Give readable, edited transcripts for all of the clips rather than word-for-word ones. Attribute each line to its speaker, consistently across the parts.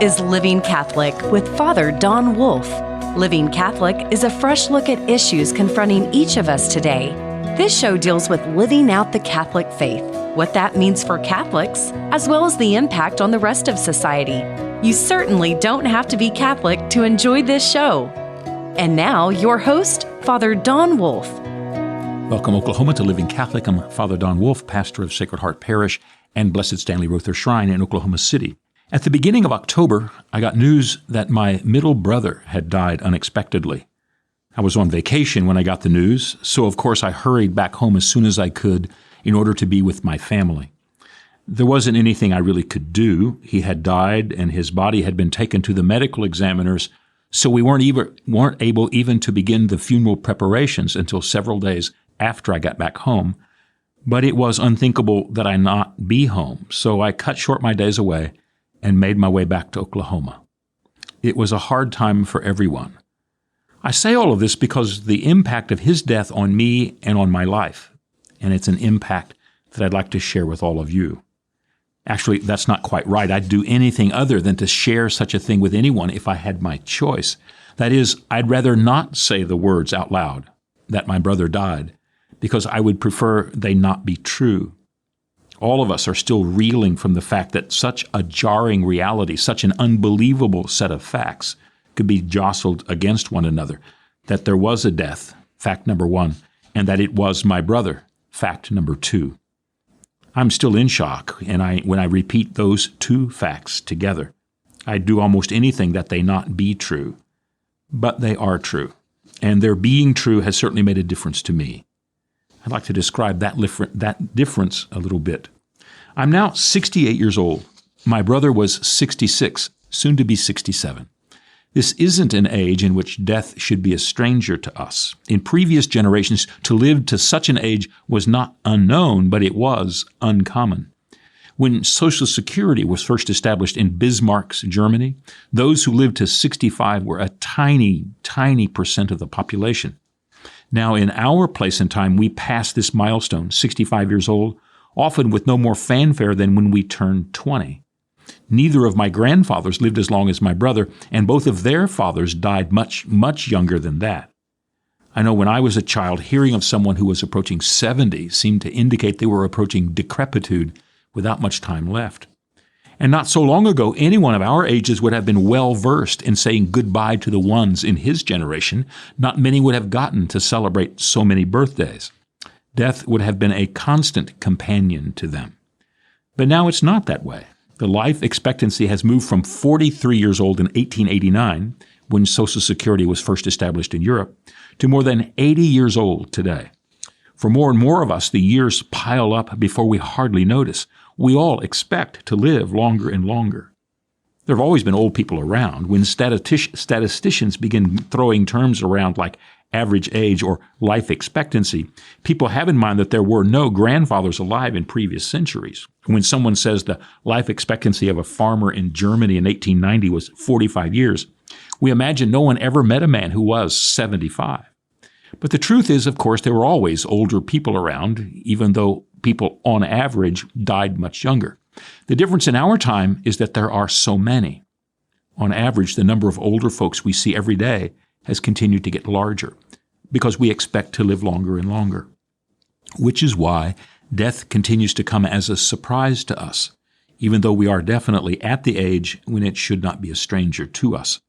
Speaker 1: is Living Catholic with Father Don Wolf. Living Catholic is a fresh look at issues confronting each of us today. This show deals with living out the Catholic faith, what that means for Catholics, as well as the impact on the rest of society. You certainly don't have to be Catholic to enjoy this show. And now, your host, Father Don Wolf.
Speaker 2: Welcome, Oklahoma, to Living Catholic. I'm Father Don Wolf, pastor of Sacred Heart Parish and Blessed Stanley Rother Shrine in Oklahoma City. At the beginning of October, I got news that my middle brother had died unexpectedly. I was on vacation when I got the news, so of course I hurried back home as soon as I could in order to be with my family. There wasn't anything I really could do. He had died and his body had been taken to the medical examiners, so we weren't able even to begin the funeral preparations until several days after I got back home. But it was unthinkable that I not be home, so I cut short my days away and made my way back to Oklahoma. It was a hard time for everyone. I say all of this because the impact of his death on me and on my life, and it's an impact that I'd like to share with all of you. Actually, that's not quite right. I'd do anything other than to share such a thing with anyone if I had my choice. That is, I'd rather not say the words out loud that my brother died, because I would prefer they not be true. All of us are still reeling from the fact that such a jarring reality, such an unbelievable set of facts, could be jostled against one another. That there was a death, fact number one, and that it was my brother, fact number two. I'm still in shock, and when I repeat those two facts together, I'd do almost anything that they not be true. But they are true, and their being true has certainly made a difference to me. I'd like to describe that difference a little bit. I'm now 68 years old. My brother was 66, soon to be 67. This isn't an age in which death should be a stranger to us. In previous generations, to live to such an age was not unknown, but it was uncommon. When Social Security was first established in Bismarck's Germany, those who lived to 65 were a tiny, tiny percent of the population. Now, in our place and time, we pass this milestone, 65 years old, often with no more fanfare than when we turned 20. Neither of my grandfathers lived as long as my brother, and both of their fathers died much, much younger than that. I know when I was a child, hearing of someone who was approaching 70 seemed to indicate they were approaching decrepitude without much time left. And not so long ago, anyone of our ages would have been well-versed in saying goodbye to the ones in his generation. Not many would have gotten to celebrate so many birthdays. Death would have been a constant companion to them. But now it's not that way. The life expectancy has moved from 43 years old in 1889, when Social Security was first established in Europe, to more than 80 years old today. For more and more of us, the years pile up before we hardly notice. We all expect to live longer and longer. There have always been old people around. When statisticians begin throwing terms around like average age or life expectancy, people have in mind that there were no grandfathers alive in previous centuries. When someone says the life expectancy of a farmer in Germany in 1890 was 45 years, we imagine no one ever met a man who was 75. But the truth is, of course, there were always older people around, even though people on average died much younger. The difference in our time is that there are so many. On average, the number of older folks we see every day has continued to get larger because we expect to live longer and longer, which is why death continues to come as a surprise to us, even though we are definitely at the age when it should not be a stranger to us.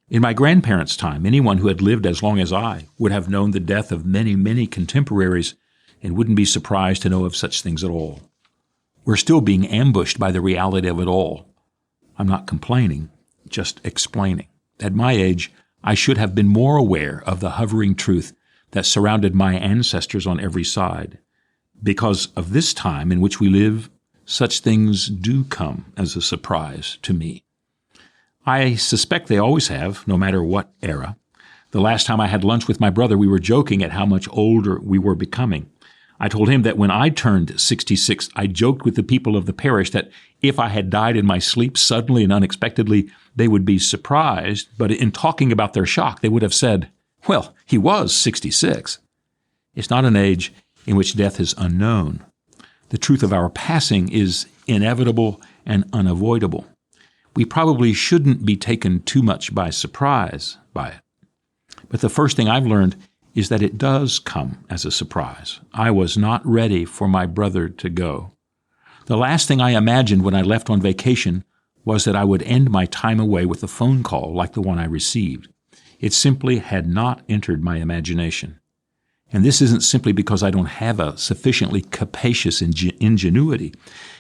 Speaker 2: In my grandparents' time, anyone who had lived as long as I would have known the death of many, many contemporaries and wouldn't be surprised to know of such things at all. We're still being ambushed by the reality of it all. I'm not complaining, just explaining. At my age, I should have been more aware of the hovering truth that surrounded my ancestors on every side. Because of this time in which we live, such things do come as a surprise to me. I suspect they always have, no matter what era. The last time I had lunch with my brother, we were joking at how much older we were becoming. I told him that when I turned 66, I joked with the people of the parish that if I had died in my sleep suddenly and unexpectedly, they would be surprised, but in talking about their shock, they would have said, well, he was 66. It's not an age in which death is unknown. The truth of our passing is inevitable and unavoidable. We probably shouldn't be taken too much by surprise by it. But the first thing I've learned is that it does come as a surprise. I was not ready for my brother to go. The last thing I imagined when I left on vacation was that I would end my time away with a phone call like the one I received. It simply had not entered my imagination. And this isn't simply because I don't have a sufficiently capacious ingenuity.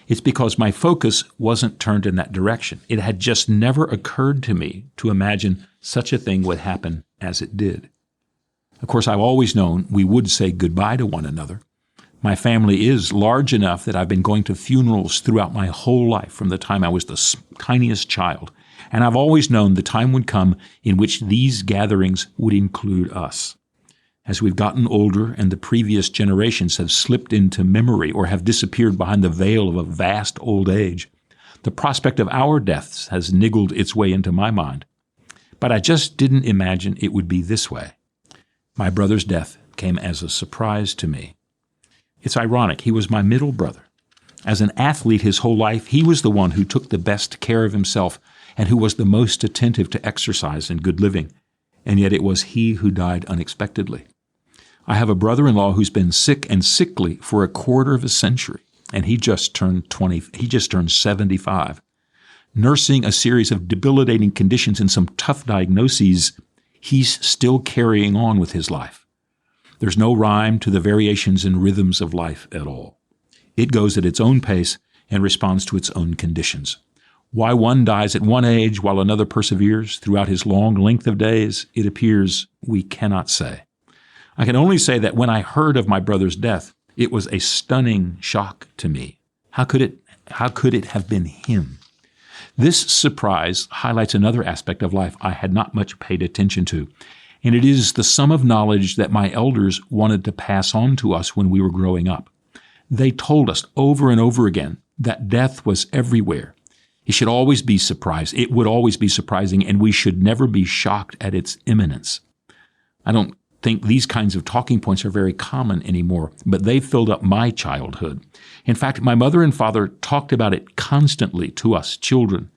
Speaker 2: It's because my focus wasn't turned in that direction. It had just never occurred to me to imagine such a thing would happen as it did. Of course, I've always known we would say goodbye to one another. My family is large enough that I've been going to funerals throughout my whole life from the time I was the tiniest child. And I've always known the time would come in which these gatherings would include us. As we've gotten older and the previous generations have slipped into memory or have disappeared behind the veil of a vast old age, the prospect of our deaths has niggled its way into my mind. But I just didn't imagine it would be this way. My brother's death came as a surprise to me. It's ironic. He was my middle brother. As an athlete his whole life, he was the one who took the best care of himself and who was the most attentive to exercise and good living. And yet it was he who died unexpectedly. I have a brother-in-law who's been sick and sickly for a quarter of a century, and he just turned 75. Nursing a series of debilitating conditions and some tough diagnoses, he's still carrying on with his life. There's no rhyme to the variations and rhythms of life at all. It goes at its own pace and responds to its own conditions. Why one dies at one age while another perseveres throughout his long length of days, it appears we cannot say. I can only say that when I heard of my brother's death, it was a stunning shock to me. How could it have been him? This surprise highlights another aspect of life I had not much paid attention to, and it is the sum of knowledge that my elders wanted to pass on to us when we were growing up. They told us over and over again that death was everywhere. It should always be surprised. It would always be surprising, and we should never be shocked at its imminence. I don't think these kinds of talking points are very common anymore, but they filled up my childhood. In fact, my mother and father talked about it constantly to us children.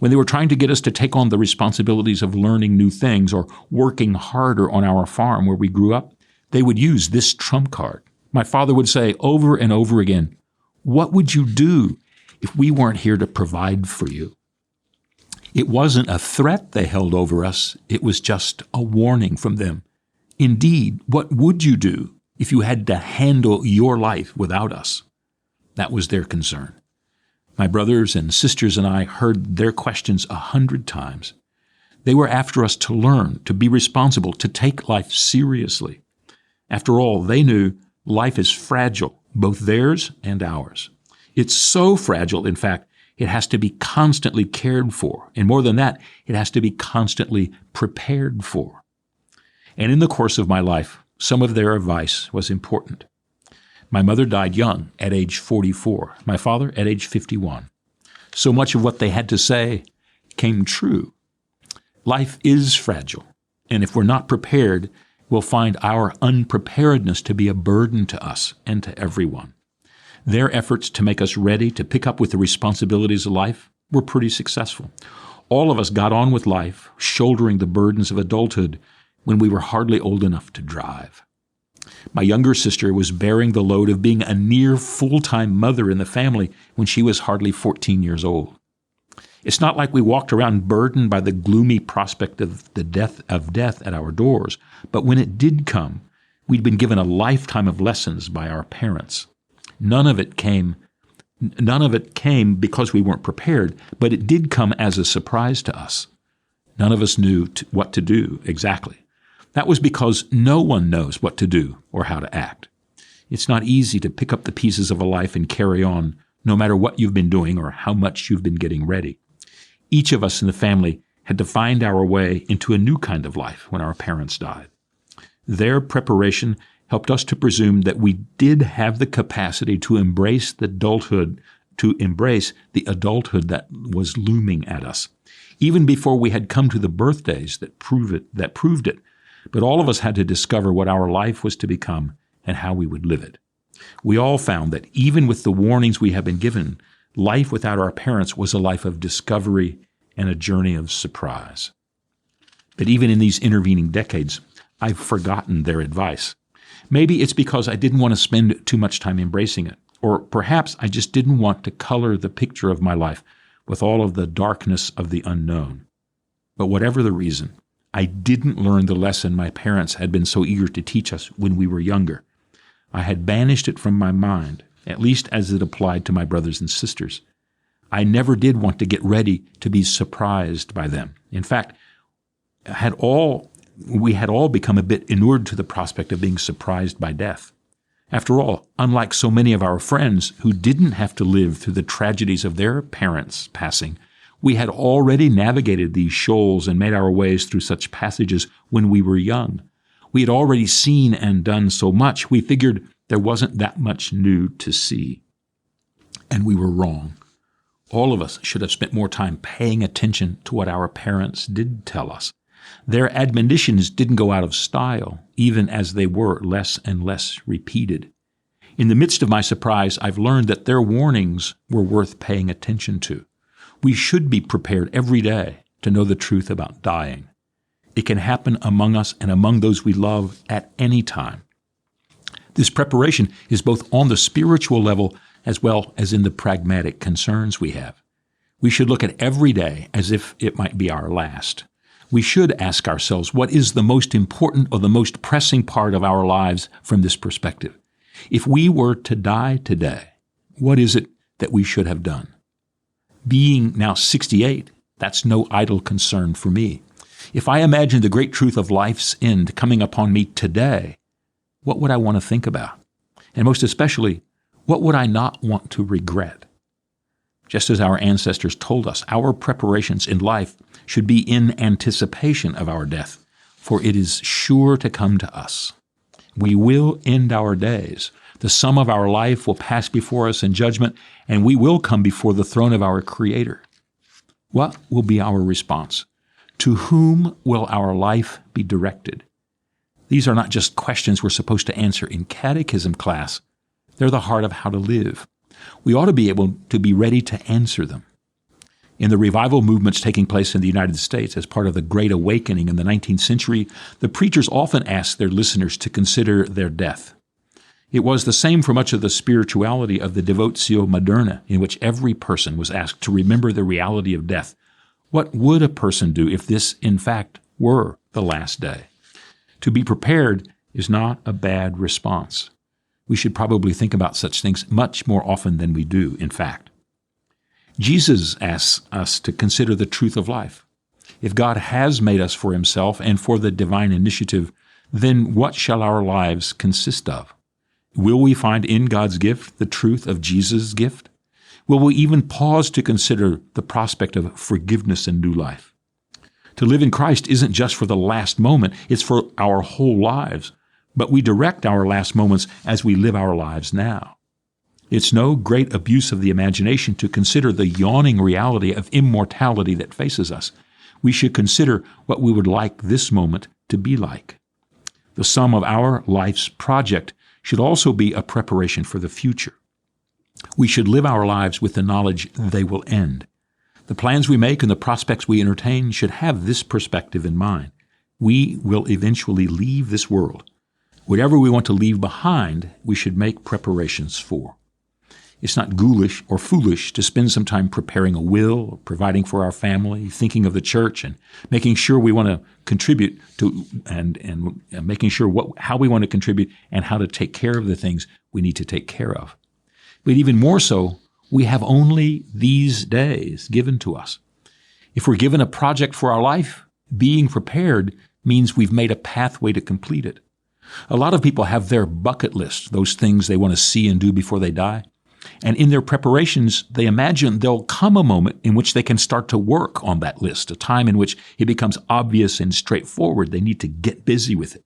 Speaker 2: When they were trying to get us to take on the responsibilities of learning new things or working harder on our farm where we grew up, they would use this trump card. My father would say over and over again, "What would you do if we weren't here to provide for you?" It wasn't a threat they held over us. It was just a warning from them. Indeed, what would you do if you had to handle your life without us? That was their concern. My brothers and sisters and I heard their questions 100 times. They were after us to learn, to be responsible, to take life seriously. After all, they knew life is fragile, both theirs and ours. It's so fragile, in fact, it has to be constantly cared for. And more than that, it has to be constantly prepared for. And in the course of my life, some of their advice was important. My mother died young, at age 44. My father, at age 51. So much of what they had to say came true. Life is fragile, and if we're not prepared, we'll find our unpreparedness to be a burden to us and to everyone. Their efforts to make us ready to pick up with the responsibilities of life were pretty successful. All of us got on with life, shouldering the burdens of adulthood when we were hardly old enough to drive. My younger sister was bearing the load of being a near full-time mother in the family when she was hardly 14 years old. It's not like we walked around burdened by the gloomy prospect of death at our doors, but when it did come, we'd been given a lifetime of lessons by our parents. None of it came because we weren't prepared, but it did come as a surprise to us. None of us knew what to do exactly. That was because no one knows what to do or how to act. It's not easy to pick up the pieces of a life and carry on, no matter what you've been doing or how much you've been getting ready. Each of us in the family had to find our way into a new kind of life when our parents died. Their preparation helped us to presume that we did have the capacity to embrace the adulthood that was looming at us, even before we had come to the birthdays that proved it. But all of us had to discover what our life was to become and how we would live it. We all found that even with the warnings we had been given, life without our parents was a life of discovery and a journey of surprise. But even in these intervening decades, I've forgotten their advice. Maybe it's because I didn't want to spend too much time embracing it, or perhaps I just didn't want to color the picture of my life with all of the darkness of the unknown. But whatever the reason, I didn't learn the lesson my parents had been so eager to teach us when we were younger. I had banished it from my mind, at least as it applied to my brothers and sisters. I never did want to get ready to be surprised by them. In fact, we had all become a bit inured to the prospect of being surprised by death. After all, unlike so many of our friends who didn't have to live through the tragedies of their parents' passing, we had already navigated these shoals and made our ways through such passages when we were young. We had already seen and done so much, we figured there wasn't that much new to see. And we were wrong. All of us should have spent more time paying attention to what our parents did tell us. Their admonitions didn't go out of style, even as they were less and less repeated. In the midst of my surprise, I've learned that their warnings were worth paying attention to. We should be prepared every day to know the truth about dying. It can happen among us and among those we love at any time. This preparation is both on the spiritual level as well as in the pragmatic concerns we have. We should look at every day as if it might be our last. We should ask ourselves, what is the most important or the most pressing part of our lives from this perspective? If we were to die today, what is it that we should have done? Being now 68, that's no idle concern for me. If I imagine the great truth of life's end coming upon me today, what would I want to think about? And most especially, what would I not want to regret? Just as our ancestors told us, our preparations in life should be in anticipation of our death, for it is sure to come to us. We will end our days. The sum of our life will pass before us in judgment, and we will come before the throne of our Creator. What will be our response? To whom will our life be directed? These are not just questions we're supposed to answer in catechism class. They're the heart of how to live. We ought to be able to be ready to answer them. In the revival movements taking place in the United States as part of the Great Awakening in the 19th century, the preachers often asked their listeners to consider their death. It was the same for much of the spirituality of the Devotio Moderna, in which every person was asked to remember the reality of death. What would a person do if this, in fact, were the last day? To be prepared is not a bad response. We should probably think about such things much more often than we do, in fact. Jesus asks us to consider the truth of life. If God has made us for himself and for the divine initiative, then what shall our lives consist of? Will we find in God's gift the truth of Jesus' gift? Will we even pause to consider the prospect of forgiveness and new life? To live in Christ isn't just for the last moment, it's for our whole lives. But we direct our last moments as we live our lives now. It's no great abuse of the imagination to consider the yawning reality of immortality that faces us. We should consider what we would like this moment to be like. The sum of our life's project should also be a preparation for the future. We should live our lives with the knowledge they will end. The plans we make and the prospects we entertain should have this perspective in mind. We will eventually leave this world. Whatever we want to leave behind, we should make preparations for. It's not ghoulish or foolish to spend some time preparing a will, or providing for our family, thinking of the church, and making sure we want to contribute to, and making sure how we want to contribute and how to take care of the things we need to take care of. But even more so, we have only these days given to us. If we're given a project for our life, being prepared means we've made a pathway to complete it. A lot of people have their bucket list, those things they want to see and do before they die. And in their preparations, they imagine there'll come a moment in which they can start to work on that list, a time in which it becomes obvious and straightforward they need to get busy with it.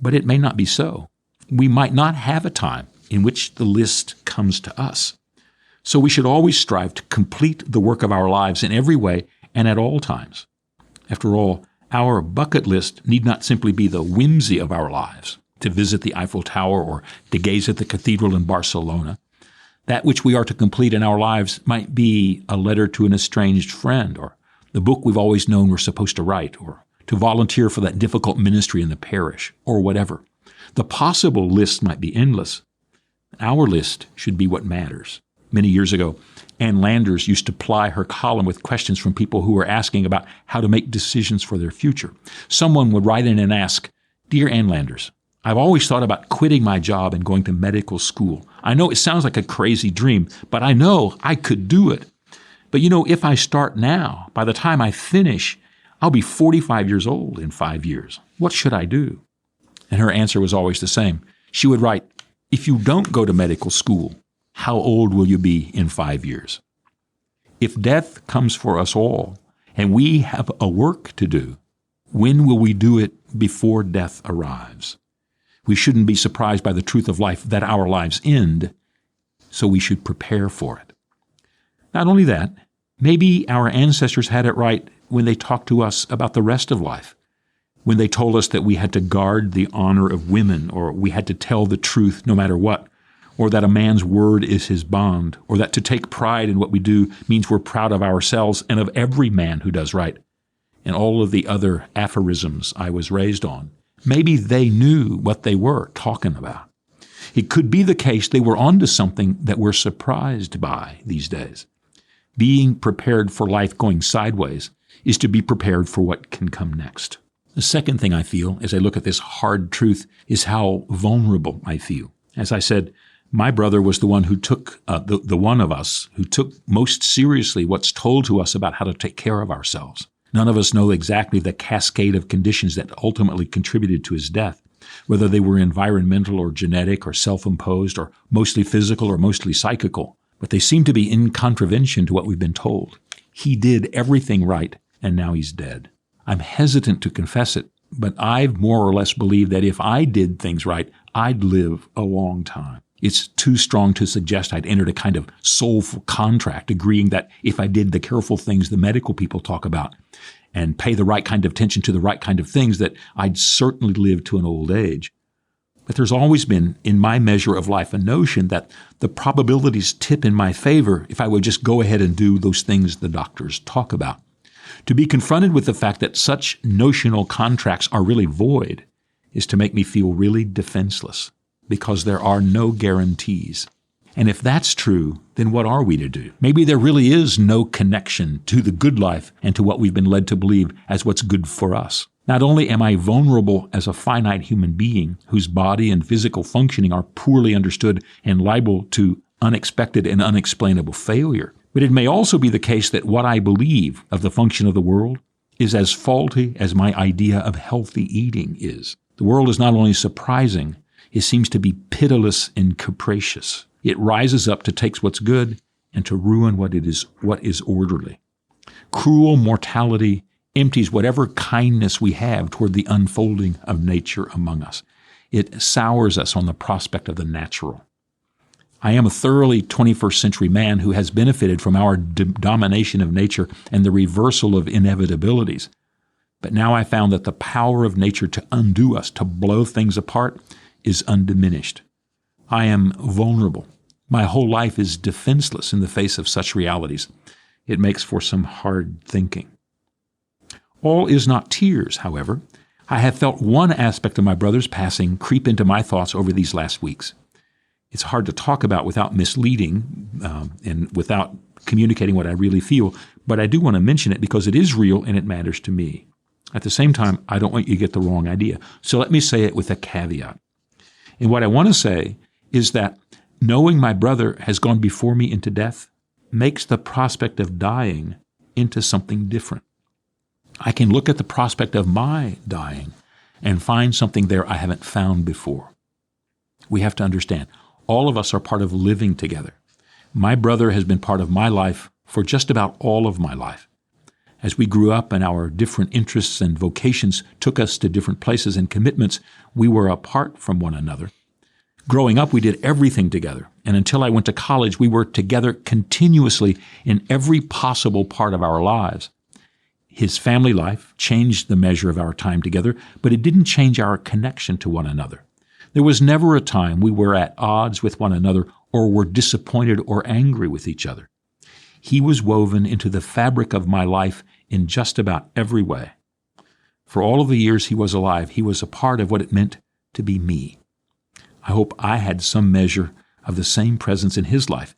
Speaker 2: But it may not be so. We might not have a time in which the list comes to us. So we should always strive to complete the work of our lives in every way and at all times. After all, our bucket list need not simply be the whimsy of our lives, to visit the Eiffel Tower or to gaze at the cathedral in Barcelona. That which we are to complete in our lives might be a letter to an estranged friend or the book we've always known we're supposed to write, or to volunteer for that difficult ministry in the parish, or whatever. The possible list might be endless. Our list should be what matters. Many years ago, Ann Landers used to ply her column with questions from people who were asking about how to make decisions for their future. Someone would write in and ask, "Dear Ann Landers, I've always thought about quitting my job and going to medical school. I know it sounds like a crazy dream, but I know I could do it. But if I start now, by the time I finish, I'll be 45 years old in 5 years. What should I do?" And her answer was always the same. She would write, "If you don't go to medical school, how old will you be in 5 years? If death comes for us all, and we have a work to do, when will we do it before death arrives? We shouldn't be surprised by the truth of life that our lives end, so we should prepare for it." Not only that, maybe our ancestors had it right when they talked to us about the rest of life, when they told us that we had to guard the honor of women, or we had to tell the truth no matter what, or that a man's word is his bond, or that to take pride in what we do means we're proud of ourselves and of every man who does right, and all of the other aphorisms I was raised on. Maybe they knew what they were talking about. It could be the case they were onto something that we're surprised by these days. Being prepared for life going sideways is to be prepared for what can come next. The second thing I feel as I look at this hard truth is how vulnerable I feel. As I said, my brother was the one who took, the one of us who took most seriously what's told to us about how to take care of ourselves. None of us know exactly the cascade of conditions that ultimately contributed to his death, whether they were environmental or genetic or self-imposed or mostly physical or mostly psychical. But they seem to be in contravention to what we've been told. He did everything right, and now he's dead. I'm hesitant to confess it, but I've more or less believed that if I did things right, I'd live a long time. It's too strong to suggest I'd entered a kind of soulful contract, agreeing that if I did the careful things the medical people talk about and pay the right kind of attention to the right kind of things, that I'd certainly live to an old age. But there's always been, in my measure of life, a notion that the probabilities tip in my favor if I would just go ahead and do those things the doctors talk about. To be confronted with the fact that such notional contracts are really void is to make me feel really defenseless, because there are no guarantees. And if that's true, then what are we to do? Maybe there really is no connection to the good life and to what we've been led to believe as what's good for us. Not only am I vulnerable as a finite human being whose body and physical functioning are poorly understood and liable to unexpected and unexplainable failure, but it may also be the case that what I believe of the function of the world is as faulty as my idea of healthy eating is. The world is not only surprising, it seems to be pitiless and capricious. It rises up to take what's good and to ruin what is orderly. Cruel mortality empties whatever kindness we have toward the unfolding of nature among us. It sours us on the prospect of the natural. I am a thoroughly 21st century man who has benefited from our domination of nature and the reversal of inevitabilities. But now I found that the power of nature to undo us, to blow things apart, is undiminished. I am vulnerable. My whole life is defenseless in the face of such realities. It makes for some hard thinking. All is not tears, however. I have felt one aspect of my brother's passing creep into my thoughts over these last weeks. It's hard to talk about without misleading and without communicating what I really feel, but I do want to mention it because it is real and it matters to me. At the same time, I don't want you to get the wrong idea. So let me say it with a caveat. And what I want to say is that knowing my brother has gone before me into death makes the prospect of dying into something different. I can look at the prospect of my dying and find something there I haven't found before. We have to understand, all of us are part of living together. My brother has been part of my life for just about all of my life. As we grew up and our different interests and vocations took us to different places and commitments, we were apart from one another. Growing up, we did everything together. And until I went to college, we were together continuously in every possible part of our lives. His family life changed the measure of our time together, but it didn't change our connection to one another. There was never a time we were at odds with one another or were disappointed or angry with each other. He was woven into the fabric of my life in just about every way. For all of the years he was alive, he was a part of what it meant to be me. I hope I had some measure of the same presence in his life,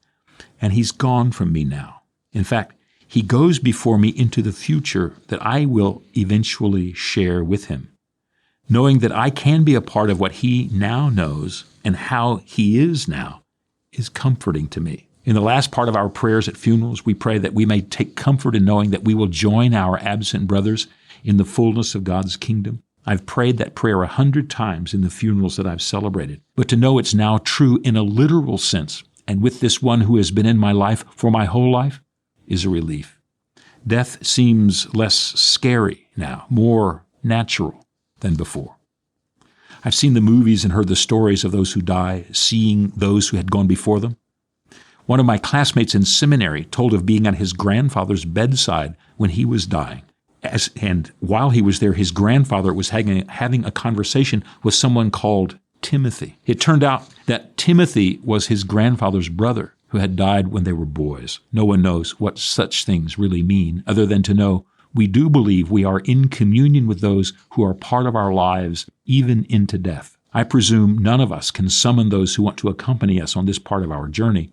Speaker 2: and he's gone from me now. In fact, he goes before me into the future that I will eventually share with him. Knowing that I can be a part of what he now knows and how he is now is comforting to me. In the last part of our prayers at funerals, we pray that we may take comfort in knowing that we will join our absent brothers in the fullness of God's kingdom. I've prayed that prayer 100 times in the funerals that I've celebrated, but to know it's now true in a literal sense, and with this one who has been in my life for my whole life, is a relief. Death seems less scary now, more natural than before. I've seen the movies and heard the stories of those who die, seeing those who had gone before them. One of my classmates in seminary told of being at his grandfather's bedside when he was dying. And while he was there, his grandfather was having a conversation with someone called Timothy. It turned out that Timothy was his grandfather's brother who had died when they were boys. No one knows what such things really mean, other than to know we do believe we are in communion with those who are part of our lives, even into death. I presume none of us can summon those who want to accompany us on this part of our journey,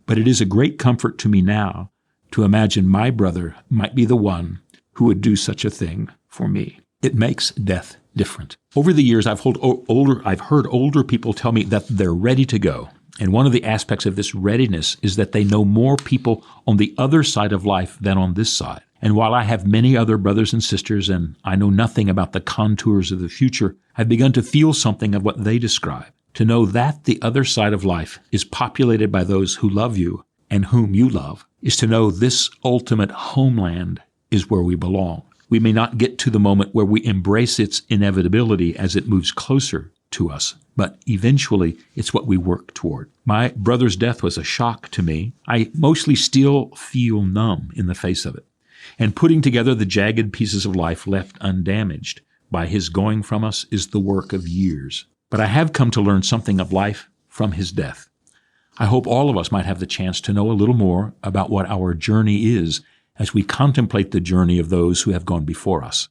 Speaker 2: but it is a great comfort to me now to imagine my brother might be the one who would do such a thing for me. It makes death different. Over the years, I've heard older people tell me that they're ready to go. And one of the aspects of this readiness is that they know more people on the other side of life than on this side. And while I have many other brothers and sisters, and I know nothing about the contours of the future, I've begun to feel something of what they describe. To know that the other side of life is populated by those who love you and whom you love is to know this ultimate homeland is where we belong. We may not get to the moment where we embrace its inevitability as it moves closer to us, but eventually it's what we work toward. My brother's death was a shock to me. I mostly still feel numb in the face of it. And putting together the jagged pieces of life left undamaged by his going from us is the work of years. But I have come to learn something of life from his death. I hope all of us might have the chance to know a little more about what our journey is as we contemplate the journey of those who have gone before us.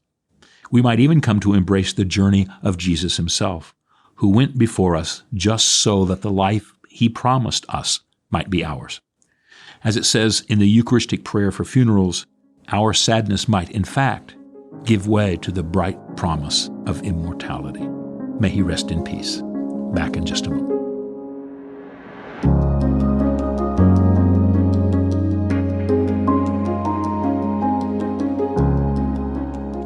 Speaker 2: We might even come to embrace the journey of Jesus himself, who went before us just so that the life he promised us might be ours. As it says in the Eucharistic prayer for funerals, our sadness might, in fact, give way to the bright promise of immortality. May he rest in peace. Back in just a moment.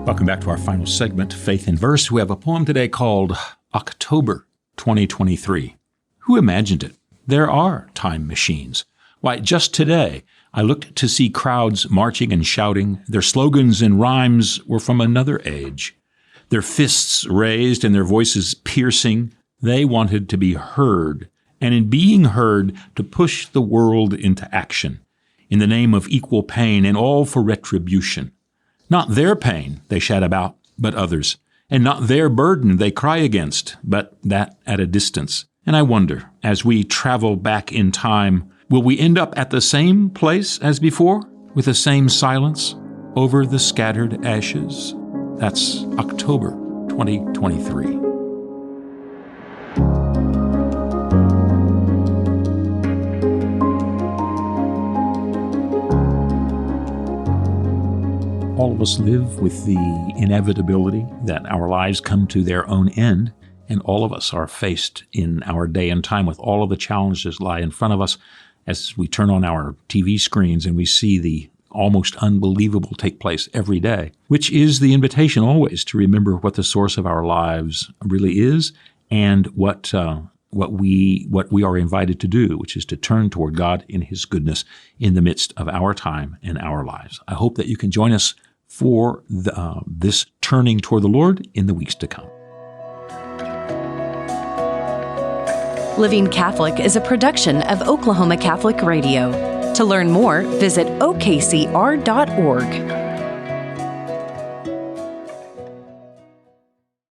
Speaker 2: Welcome back to our final segment, Faith in Verse. We have a poem today called October 2023. Who imagined it? There are time machines. Why, just today, I looked to see crowds marching and shouting. Their slogans and rhymes were from another age. Their fists raised and their voices piercing. They wanted to be heard, and in being heard, to push the world into action, in the name of equal pain and all for retribution. Not their pain they shout about, but others, and not their burden they cry against, but that at a distance. And I wonder, as we travel back in time, will we end up at the same place as before, with the same silence over the scattered ashes? That's October 2023. All of us live with the inevitability that our lives come to their own end, and all of us are faced in our day and time with all of the challenges lie in front of us as we turn on our TV screens and we see the almost unbelievable take place every day, which is the invitation always to remember what the source of our lives really is and what we are invited to do, which is to turn toward God in his goodness in the midst of our time and our lives. I hope that you can join us for this turning toward the Lord in the weeks to come.
Speaker 1: Living Catholic is a production of Oklahoma Catholic Radio. To learn more, visit okcr.org.